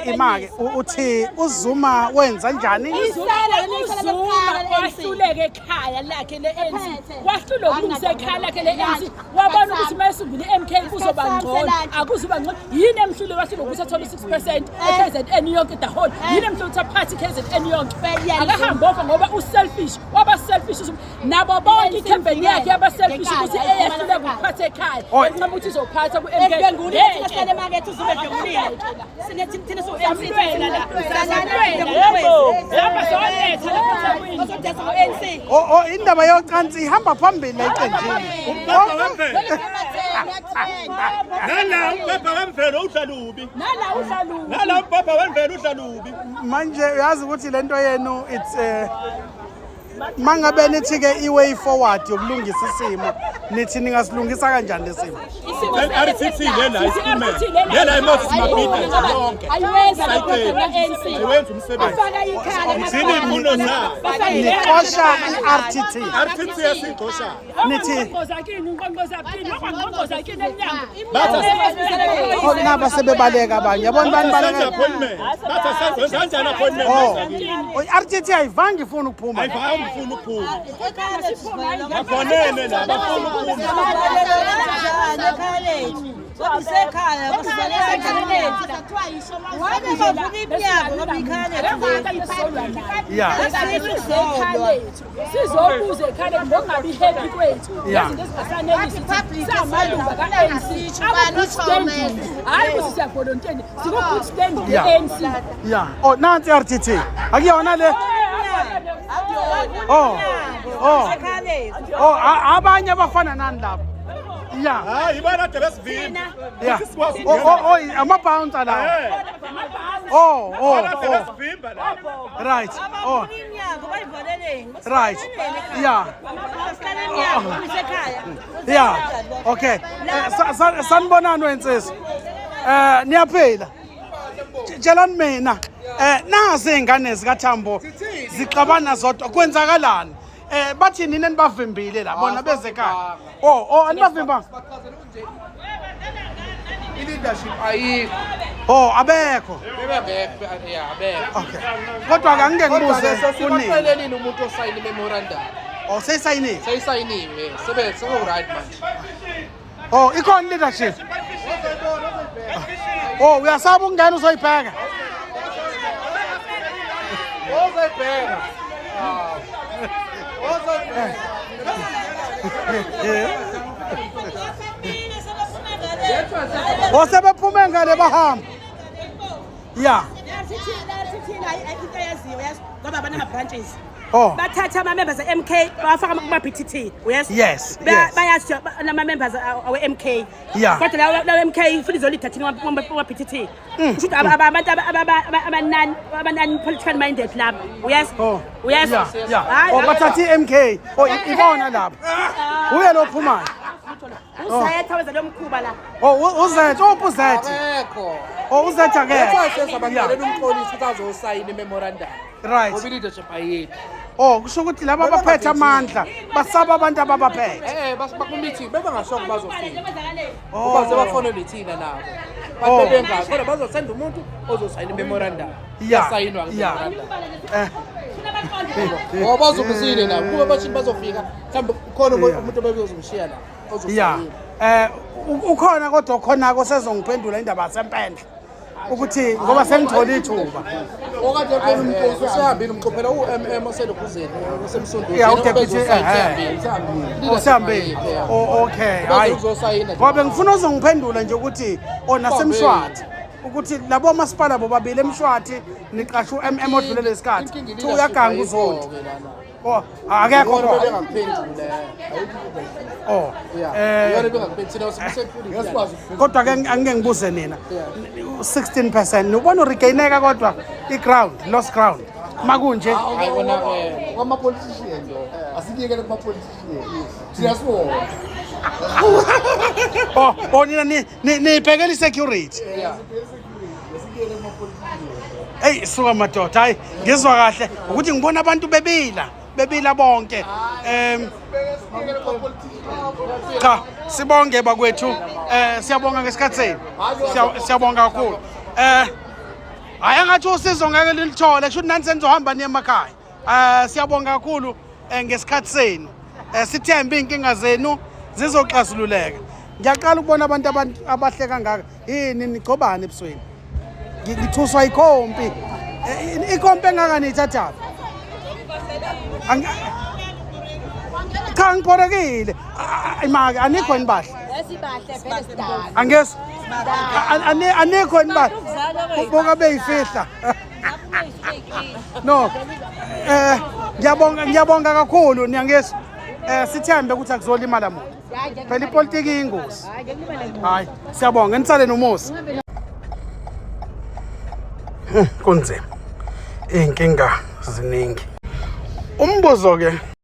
Imake uthi uZuma wenza njani? Wahluleke ekhaya lakhe le-ANC. Wahluleka ukulungisa ekhaya lakhe le-ANC. Wabona ukuthi mayesungula i-MK kuzoba ngcono. Akuzoba ngcono. Yini emhlule wahluleka ukuthi athole 6% eKZN yonke the whole. Yini emhlule ukuthi aphathe iKZN yonke. Akahamba ofa ngoba uselfish. Waba selfish nabo bonke icampaign yakhe yaba selfish ukuthi eyahluleka ukuphatha ekhaya. Enqaba ukuthi izophatha ku-MK. Ngeke emakethe uZuma edlulile. Sinethi thina so-MC la. Indaba yocansi ihamba phambili eqenjini. Nala umpepha wemvelo udlalubi. Nala umpepha wemvelo udlalubi. Manje uyazi ukuthi lento yenu it's mangabe nithi ke iway forward yokulungisa isimo nithi ningasilungisa kanjani lesimo? RTT lena isimeme. Lena imoto simabhida yonke. Ayiwenza le-ANC. Ayiwenza umsebenzi. Afaka ikhala. Sini imuno na. Niqosha i-RTT. RTT yasiqosha. Nithi Bathi naba sebebaleka abanye yabona bani baleka. Bathi senza kanjani appointment? RTT ayivangi ifuna ukuphuma. Ayifanga ufuna ukuphuma. Bafonene la bafuna ukuphuma. sizobuza ekhaya ngokungabi happy kwethu izinto ezingasanelisi samalunga ka-ANC hayi ukuthi siyavolontiya siku-good standing ye-ANC. Ya nansi RTT akuyona le abanye abafana nani lapho. Ya hayi ibona de besivimba. ya ama-bouncer lawo. Besivimba la. Right. Right. Yeah. Yeah. Okay. Sanibonani wensizwa. Niyaphila. Tshelani mina. Nazi izingane zikaThambo zixabana zodwa kwenzakalani? Bathi nini nibavimbile la bona beze ekhaya. Anibavimba. I-leadership ayikho. Abekho. Abekho. Okay. Kodwa ke ngeke ngibuze kunini. Sibaxelelile umuntu osayine memorandum. Seyisayinile. Seyisayiniwe. Sebenze right manje. Ikhona leadership. Uyasaba ukungena uzoyibheka. Ozoyibheka. Sebephume ngale bahamba. Ya. Ngoba banama-branches. Bathatha ama-members a-MK bawafaka kuma-BTT. Yes. Bayasho nama-members awe-MK. Yeah. Kodwa lawo MK futhi izolida thina kuma-BTT. Kusho ukuthi abantu abanani-political minded labo. Uyes? Bathatha i-MK. Ibona lapho. Uye lo phumayo. Uzetha wenza lo mkhuba la. Uzetha. Uzetha. Abekho. Uzetha ke. Sesa bacalela umxolisi ukuthi azosayina imemorandum. Right. Ngoba i-leadership ayikho. Kusho ukuthi laba abaphethe amandla basaba abantu ababaphethe. Bakumithi bebangashoka bazofika. Uba sebafonela ithina nabo. Bathi bengazi kodwa bazosenda umuntu ozosayina imemorandum. Yasayinwa imemorandum. Ngoba bazobuzile nabo kuba bathi bazofika mhlawumbe khona umuntu obezomshiya la ozosayina. Ukhona kodwa khonako sezongiphendula indaba yasempendle ukuthi ngoba sengithola ithuba. Okade khona umkhosi usehambile umxophela uMM oselokhuzeni osemsondweni. Usihambile. Okay. Hayi. Ngoba ngifuna uzongiphendula nje ukuthi nasemshwathi ukuthi labo masipala bobabili emshwathi niqasha uMM odlulele isikhathi. Thi uyaganga uzondi. Akekho khona. Kodwa ke angeke ngibuze nina 16% ubona uregaineka kodwa i-ground lost ground makunje ayibona kwama-politician lo asikiyekele kuma-politician siyasibona. Nina nibhekela i-security. Hey suka madoda hayi ngizwa kahle ukuthi ngibona abantu bebila bebila bonke cha sibonge bakwethu siyabonga ngesikhathi senu siyabonga kakhulu hayi ngathi usizo ngeke lilithole kusho nani senizohamba niye emakhaya siyabonga kakhulu ngesikhathi senu sithembe inkinga zenu zizoxazululeka ngiyaqala ukubona abantu abahle kangaka yini nichobane ebusweni ngithuswa ikhompi ikhompi engakani ithatha cha ngiphorekile imake anikho nibahle esibahle vele sidala angesi anikho nibahle boka beyifihla no ngiyabonga kakhulu niyangesi sithembe ukuthi akuzolimala muntu phela ipolitiki iyingozi hayi siyabonga nisale nomusa kunzima iy'nkinga ziningi umbuzo ke